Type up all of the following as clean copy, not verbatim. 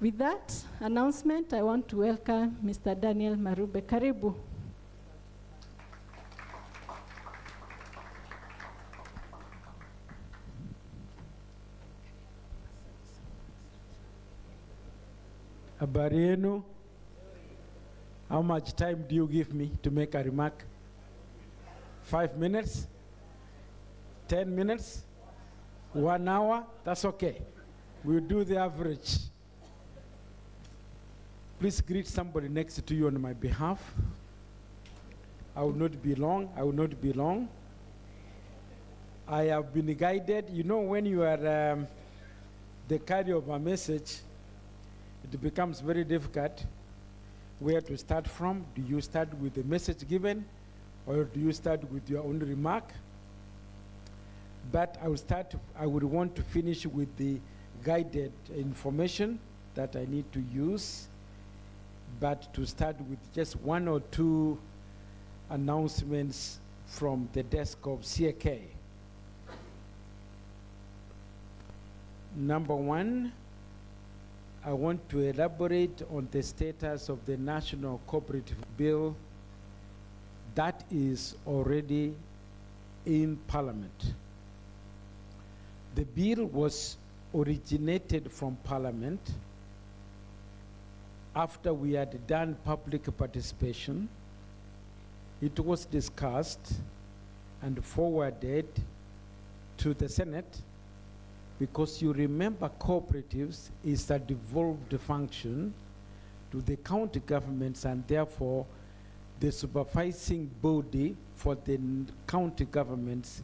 With that announcement, I want to welcome Mr. Daniel Marube. Karibu. Habari yenu? How much time do you give me to make a remark? 5 minutes? 10 minutes? 1 hour? That's okay. We'll do the average. Please greet somebody next to you on my behalf. I will not be long. I will not be long. I have been guided. You know, when you are the carrier of a message, it becomes very difficult where to start from. Do you start with the message given, or do you start with your own remark? But I would want to finish with the guided information that I need to use, but to start with just 1 or 2 announcements from the desk of CK. Number 1, I want to elaborate on the status of the National Cooperative Bill that is already in Parliament. The bill was originated from Parliament after we had done public participation. It was discussed and forwarded to the Senate, because you remember cooperatives is a devolved function to the county governments, and therefore the supervising body for the county governments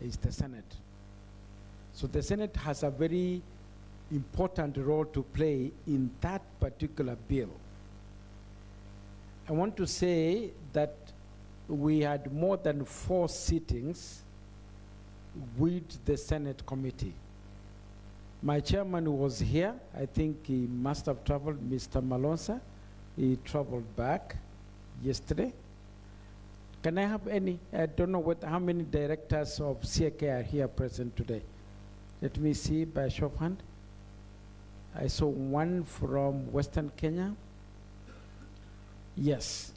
is the Senate. So the Senate has a very important role to play in that particular bill. I want to say that we had more than 4 sittings with the Senate committee. My chairman was here. I think he must have traveled, Mr. Malonza. He traveled back yesterday. Can I have any? I don't know how many directors of CK are here present today. Let me see by show of hand. I saw 1 from Western Kenya. Yes.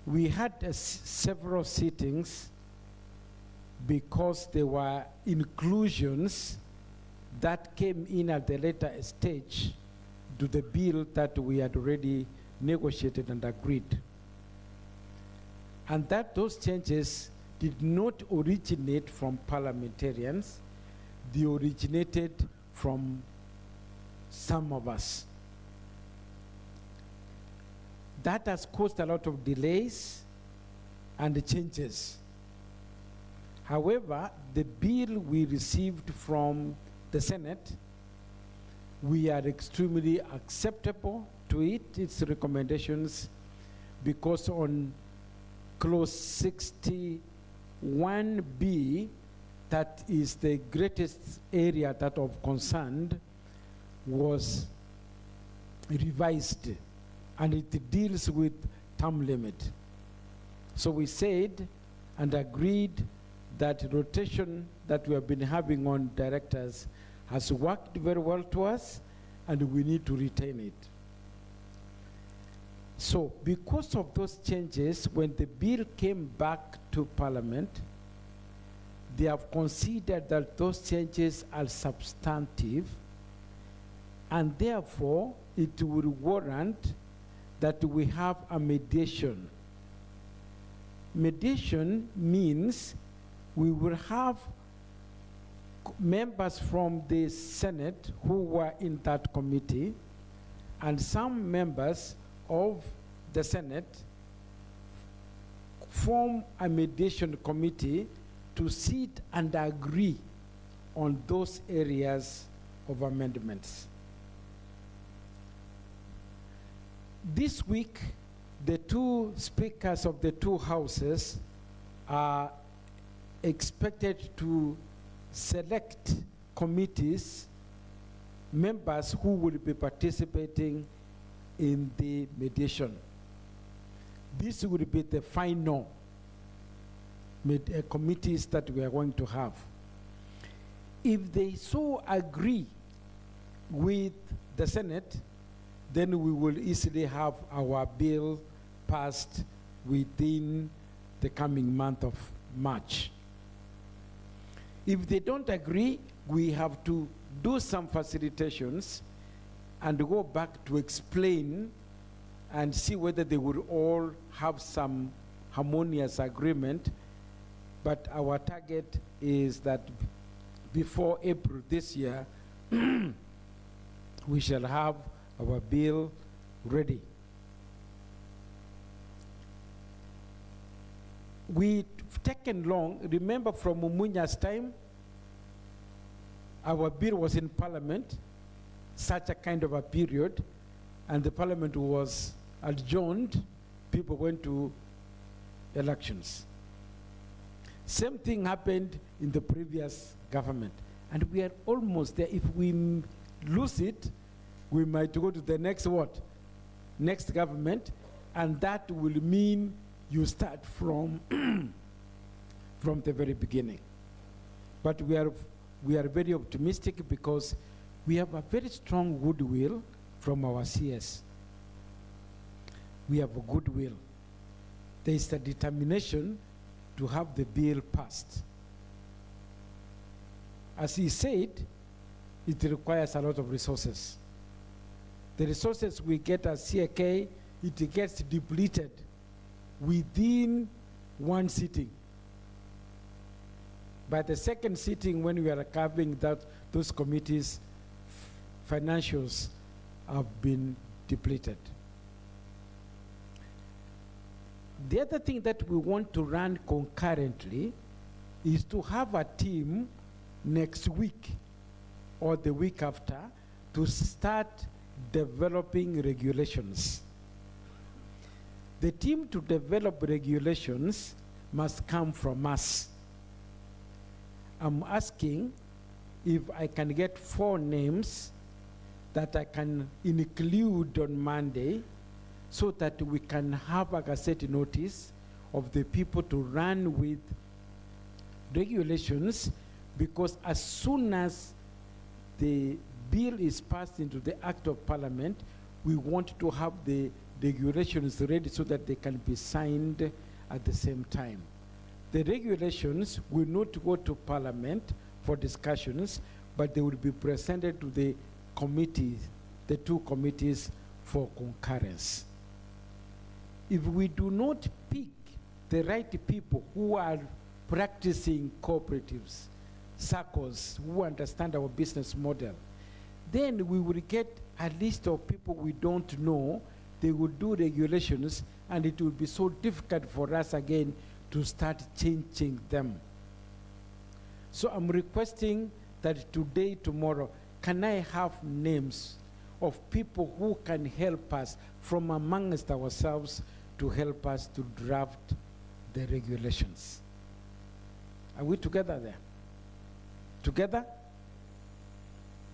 We had several sittings because there were inclusions that came in at the later stage to the bill that we had already negotiated and agreed. And that those changes did not originate from parliamentarians. They originated from some of us. That has caused a lot of delays and changes. However, the bill we received from the Senate, we are extremely acceptable to it, its recommendations, because on clause 61B, that is the greatest area that of concern, was revised, and it deals with term limit. So we said and agreed that rotation that we have been having on directors has worked very well to us, and we need to retain it. So because of those changes, when the bill came back to Parliament, they have considered that those changes are substantive, and therefore it will warrant that we have a mediation. Mediation means we will have members from the Senate who were in that committee, and some members of the Senate form a mediation committee to sit and agree on those areas of amendments. This week, the 2 speakers of the 2 houses are expected to select committees, members who will be participating in the mediation. This will be the final committees that we are going to have. If they so agree with the Senate, then we will easily have our bill passed within the coming month of March. If they don't agree, we have to do some facilitations and go back to explain and see whether they would all have some harmonious agreement. But our target is that before April this year, we shall have our bill ready. We've taken long. Remember from Mumunya's time, our bill was in Parliament, such a kind of a period, and the Parliament was adjourned. People went to elections. Same thing happened in the previous government, and we are almost there. If we lose it, we might go to the next what? Next government, and that will mean you start from from the very beginning. But we are very optimistic because we have a very strong goodwill from our CS. We have a goodwill. There is a determination to have the bill passed. As he said, it requires a lot of resources. The resources we get as CAK, it gets depleted within one sitting. By the second sitting, when we are covering those committees, financials have been depleted. The other thing that we want to run concurrently is to have a team next week or the week after to start developing regulations. The team to develop regulations must come from us. I'm asking if I can get 4 names that I can include on Monday so that we can have a Gazette notice of the people to run with regulations, because as soon as the bill is passed into the Act of Parliament, we want to have the regulations ready so that they can be signed at the same time. The regulations will not go to Parliament for discussions, but they will be presented to the committees, the 2 committees for concurrence. If we do not pick the right people who are practicing cooperatives, SACCOs, who understand our business model, then we will get a list of people we don't know. They will do regulations, and it will be so difficult for us again to start changing them. So I'm requesting that today, tomorrow, can I have names of people who can help us from amongst ourselves to help us to draft the regulations? Are we together there? Together?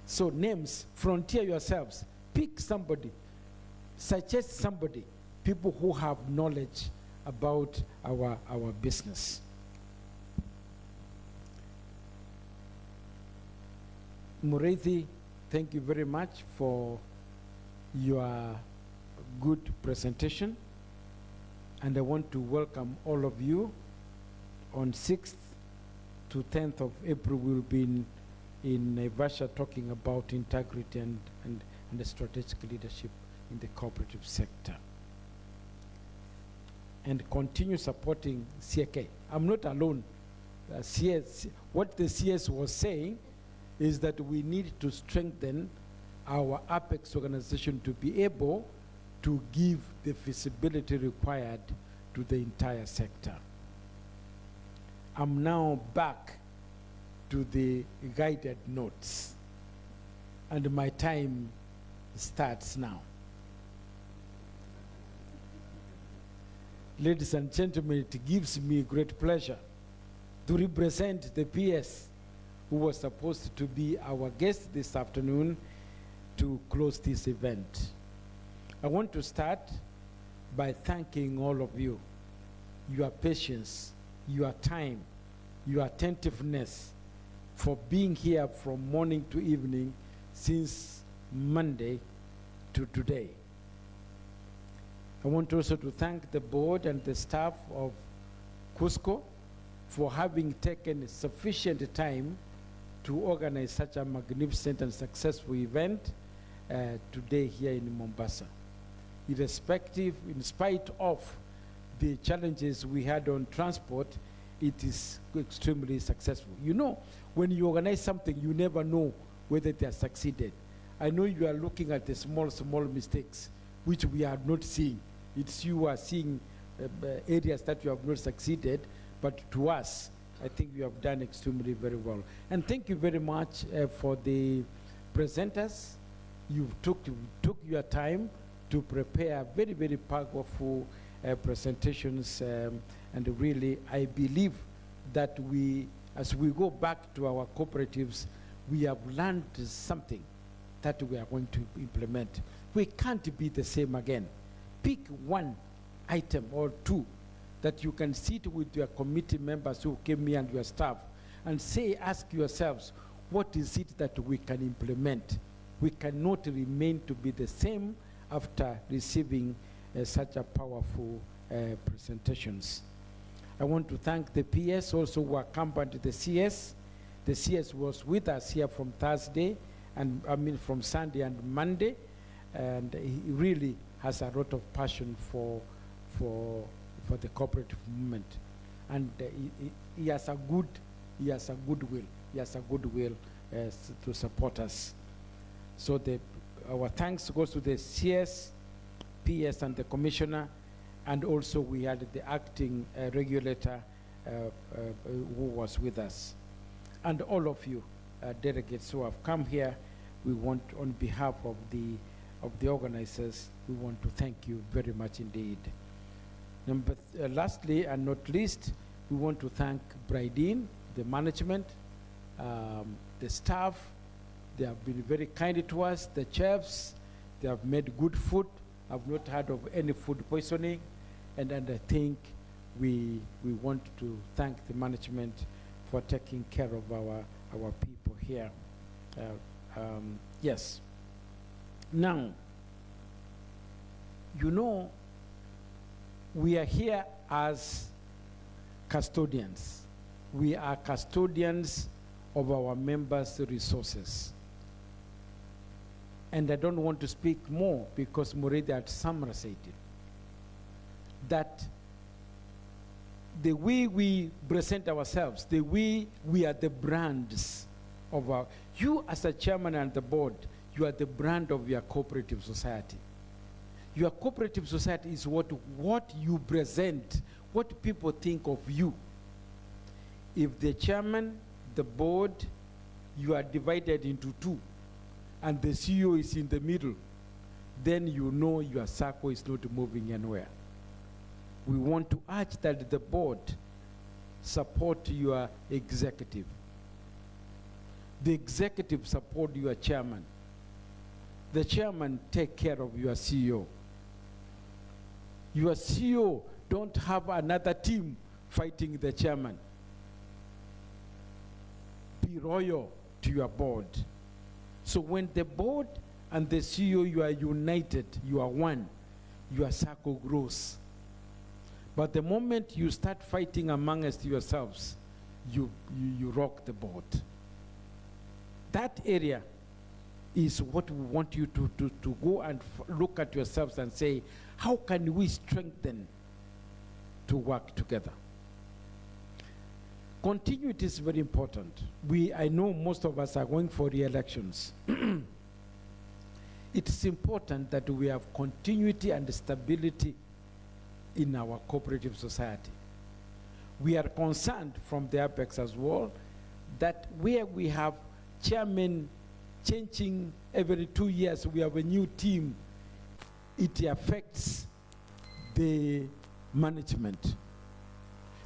So names, frontier yourselves, pick somebody, suggest somebody, people who have knowledge about our business. Mureithi, thank you very much for your good presentation. And I want to welcome all of you. On 6th to 10th of April, we'll be in Naivasha talking about integrity and the strategic leadership in the cooperative sector. And continue supporting CAK. I'm not alone. CS, what the CS was saying is that we need to strengthen our Apex organization to be able to give the visibility required to the entire sector. I'm now back to the guided notes, and my time starts now. Ladies and gentlemen, it gives me great pleasure to represent the PS who was supposed to be our guest this afternoon to close this event. I want to start by thanking all of you, your patience, your time, your attentiveness for being here from morning to evening since Monday to today. I want also to thank the board and the staff of Kuscco for having taken sufficient time to organize such a magnificent and successful event today here in Mombasa. Irrespective, in spite of the challenges we had on transport, it is extremely successful. You know, when you organize something, you never know whether they have succeeded. I know you are looking at the small mistakes, which we are not seeing. It's you are seeing areas that you have not succeeded, but to us, I think you have done extremely very well. And thank you very much for the presenters. You took your time to prepare very, very powerful presentations, and really, I believe that as we go back to our cooperatives, we have learned something that we are going to implement. We can't be the same again. Pick one item or two that you can sit with your committee members who came here and your staff and ask yourselves, what is it that we can implement? We cannot remain to be the same after receiving such a powerful presentations. I want to thank the PS also who accompanied the CS. The CS was with us here from Thursday, and from Sunday and Monday, and he really has a lot of passion for the cooperative movement, and he has a goodwill to support us. So our thanks goes to the CS, PS, and the commissioner, and also we had the acting regulator who was with us, and all of you delegates who have come here. We want, on behalf of the organizers, we want to thank you very much indeed. Lastly and not least, we want to thank PrideInn, the management, the staff. They have been very kind to us, the chefs. They have made good food. I've not heard of any food poisoning. And I think we want to thank the management for taking care of our people here. Yes. Now, you know, we are here as custodians. We are custodians of our members' resources. And I don't want to speak more because Marube had summarized it. That the way we present ourselves, the way we are the brands of you as a chairman and the board, you are the brand of your cooperative society. Your cooperative society is what you present, what people think of you. If the chairman, the board, you are divided into two, and the CEO is in the middle, then you know your Sacco is not moving anywhere. We want to urge that the board support your executive. The executive support your chairman. The chairman take care of your CEO. Your CEO don't have another team fighting the chairman. Be loyal to your board. So when the board and the CEO, you are united, you are one, your Sacco grows. But the moment you start fighting amongst yourselves, you rock the boat. That area is what we want you to go and look at yourselves and say, how can we strengthen to work together? Continuity is very important. I know most of us are going for re-elections. It's important that we have continuity and stability in our cooperative society. We are concerned from the apex as well that where we have chairmen changing every 2 years, we have a new team, it affects the management.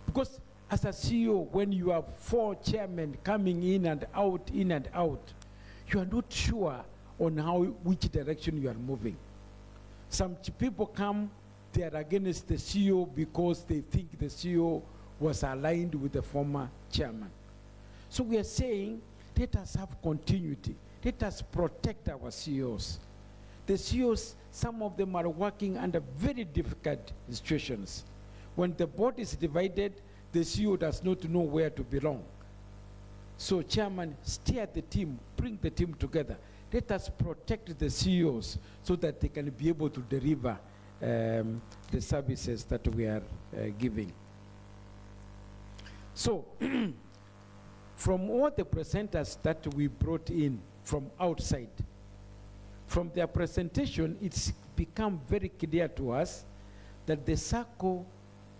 Because as a CEO, when you have 4 chairmen coming in and out, you are not sure on which direction you are moving. Some people come, they are against the CEO because they think the CEO was aligned with the former chairman. So we are saying, let us have continuity. Let us protect our CEOs. The CEOs, some of them are working under very difficult situations. When the board is divided, the CEO does not know where to belong. So chairman, steer the team, bring the team together. Let us protect the CEOs so that they can be able to deliver the services that we are giving. So, from all the presenters that we brought in from outside, from their presentation, it's become very clear to us that the Sacco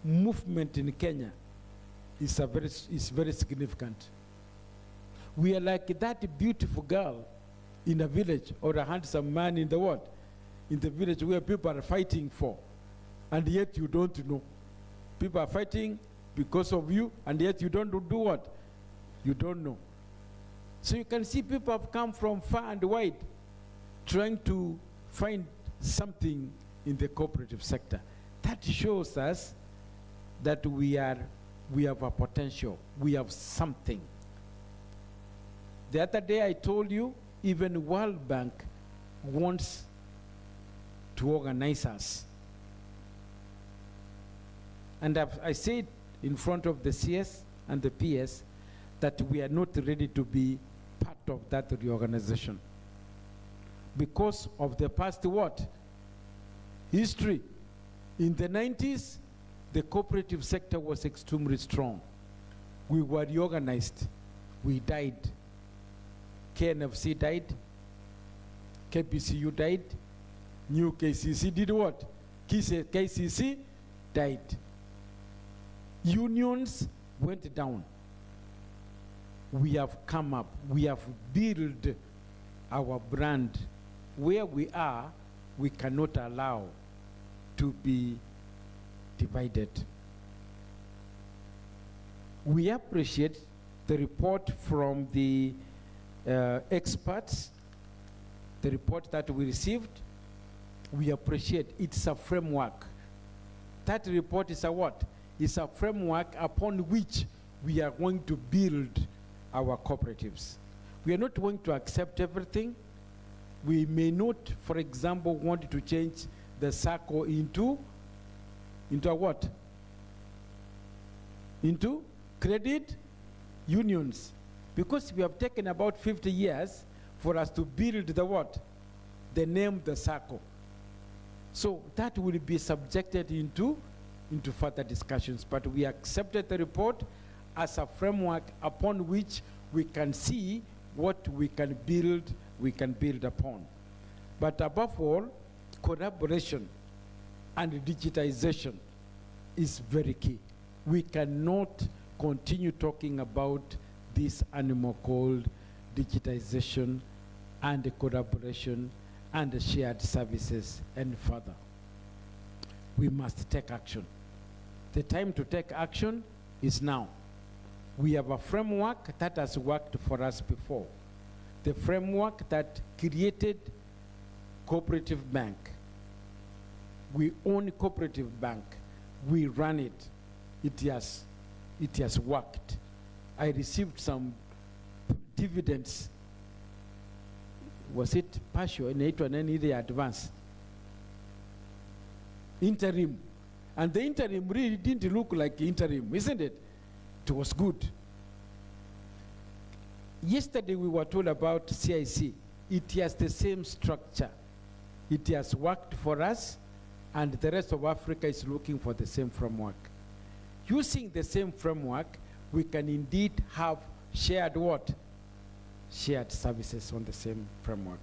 movement in Kenya is very significant. We are like that beautiful girl in a village, or a handsome man in the world, in the village where people are fighting for, and yet you don't know. People are fighting because of you, and yet you don't do what? You don't know. So you can see people have come from far and wide trying to find something in the cooperative sector. That shows us that we have a potential. We have something. The other day I told you, even World Bank wants to organize us. And I said in front of the CS and the PS that we are not ready to be part of that reorganization because of the past what? History. In the 90s, the cooperative sector was extremely strong. We were reorganized. We died. KNFC died. KPCU died. New KCC did what? KCC died. Unions went down. We have come up. We have built our brand. Where we are, we cannot allow to be divided. We appreciate the report from the experts, the report that we received. We appreciate it's a framework. That report is a what? It's a framework upon which we are going to build our cooperatives. We are not going to accept everything. We may not, for example, want to change the Sacco into a what? Into credit unions. Because we have taken about 50 years for us to build the what? The name, the Sacco. So that will be subjected into further discussions. But we accepted the report as a framework upon which we can see what we can build upon. But above all, collaboration and digitization is very key. We cannot continue talking about this animal called digitization and collaboration and shared services and further. We must take action. The time to take action is now. We have a framework that has worked for us before. The framework that created Cooperative Bank. We own Cooperative Bank. We run it. It has worked. I received some dividends. Was it partial? And then the advance. Interim. And the interim really didn't look like interim, isn't it? It was good. Yesterday we were told about CIC. It has the same structure. It has worked for us, and the rest of Africa is looking for the same framework. Using the same framework, we can indeed have shared what? Shared services on the same framework.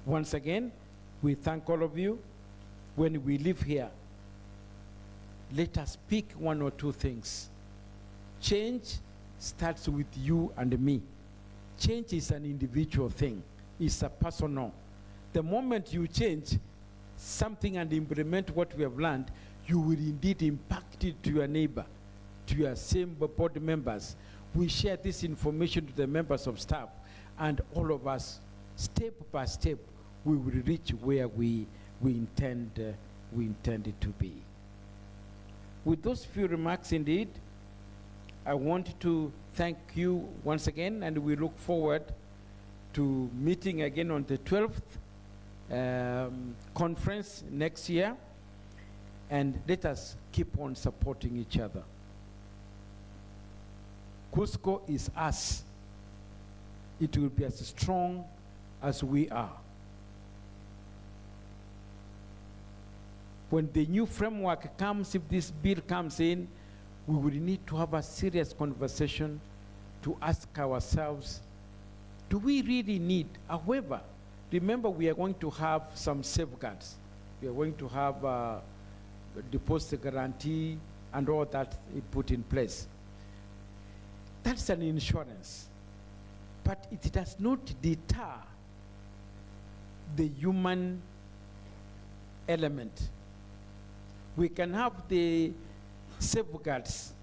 Once again, we thank all of you. When we live here, let us pick one or two things. Change starts with you and me. Change is an individual thing. It's a personal. The moment you change something and implement what we have learned, you will indeed impact it to your neighbor, to your same board members. We share this information to the members of staff, and all of us, step by step, we will reach where we intend it to be. With those few remarks, indeed, I want to thank you once again, and we look forward to meeting again on the 12th conference next year, and let us keep on supporting each other. Cusco is us. It will be as strong as we are. When the new framework comes, if this bill comes in, we will need to have a serious conversation to ask ourselves, do we really need, however, remember we are going to have some safeguards. We are going to have deposit guarantee and all that put in place. That's an insurance, but it does not deter the human element. We can have the safeguards,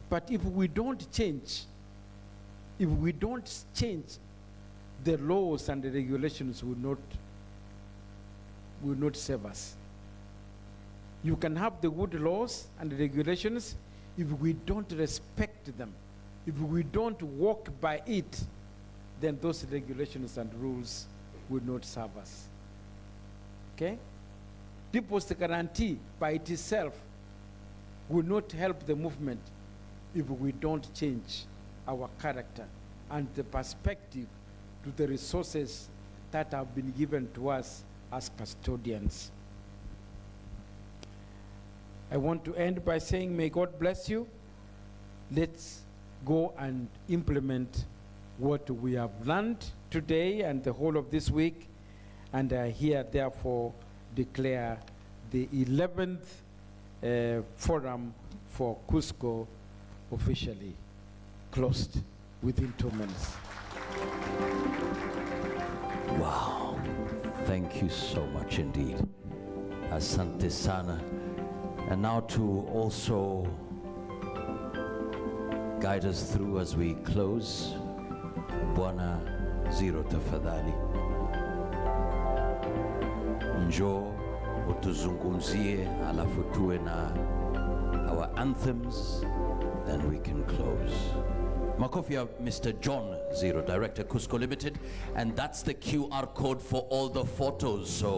but if we don't change, the laws and the regulations will not save us. You can have the good laws and the regulations. If we don't respect them, if we don't walk by it, then those regulations and rules will not serve us. Okay? Deposit guarantee by itself will not help the movement if we don't change our character and the perspective to the resources that have been given to us as custodians. I want to end by saying, may God bless you. Let's go and implement what we have learned today and the whole of this week, and I here therefore declare the 11th forum for Cusco officially closed within 2 minutes. Wow, thank you so much indeed. Asante sana. And now to also guide us through as we close, Bwana Zero tafadhali. Njoo utuzungumzie alafu tuwe na our anthems, then we can close. Makofi ya Mr. John Zero, Director Cusco Limited, and that's the QR code for all the photos. So